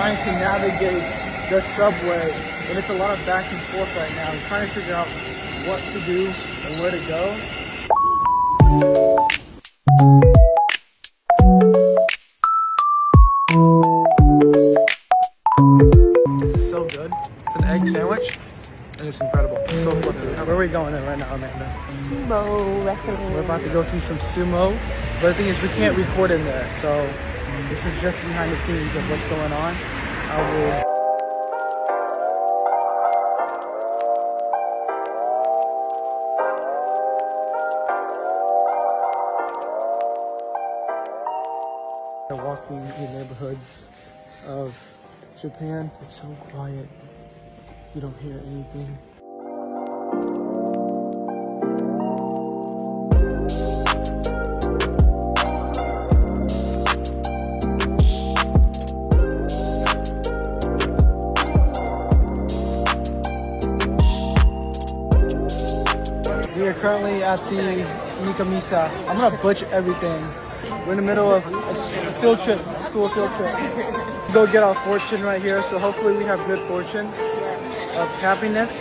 trying to navigate the subway, and it's a lot of back and forth right now. I'm trying to figure out what to do and where to go. This is so good. It's an egg sandwich, and it's incredible. It's so fluffy. Where are we going in right now, Amanda? Sumo wrestling. We're about to go see some sumo, but the thing is we can't record in there, so this is just behind the scenes of what's going on. I will... Walking in the neighborhoods of Japan, it's so quiet. You don't hear anything. We are currently at the Nikamisa. I'm gonna butcher everything. We're in the middle of a field trip, school field trip. Go get our fortune right here, so hopefully we have good fortune of happiness.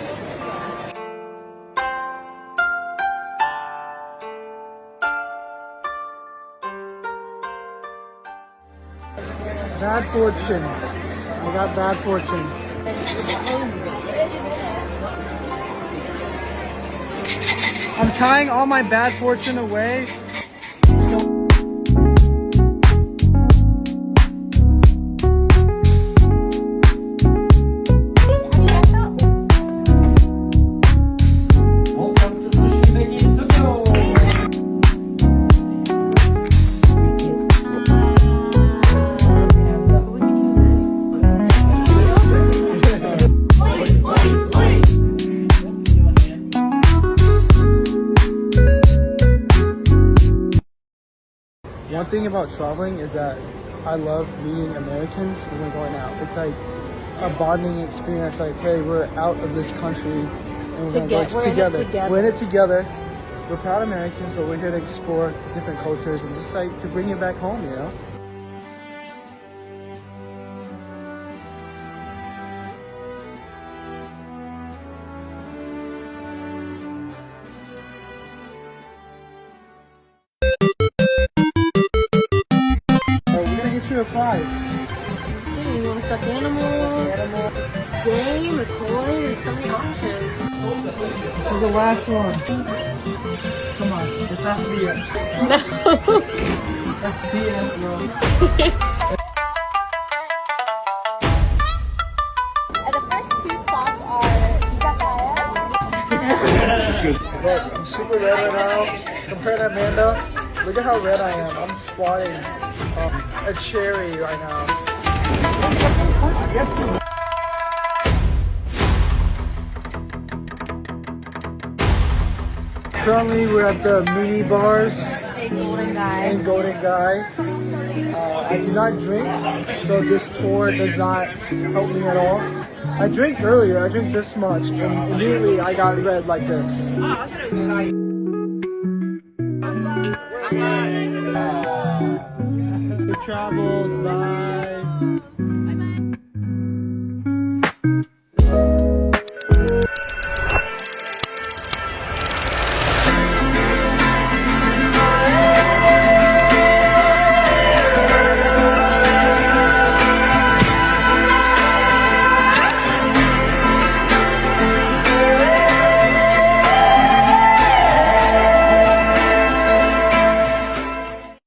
Bad fortune. I got bad fortune. I'm tying all my bad fortune away. One thing about traveling is that I love meeting Americans when we're going out. It's like a bonding experience. Like, hey, we're out of this country and we're going to go together. We're in it together. We're proud Americans, but we're here to explore different cultures and just like to bring it back home, you know? A prize. You want a stuffed animal, game, a toy, there's so many options. This is the last one. Come on, this has to be it. No. That's the end, bro. The first two spots are izakaya. I'm super red right now. Compared to Amanda, look at how red I am. I'm squatting a cherry right now. Currently, we're at the mini bars in Golden Guy. I do not drink, so this tour does not help me at all. I drank earlier, I drank this much, and immediately I got red like this. The travel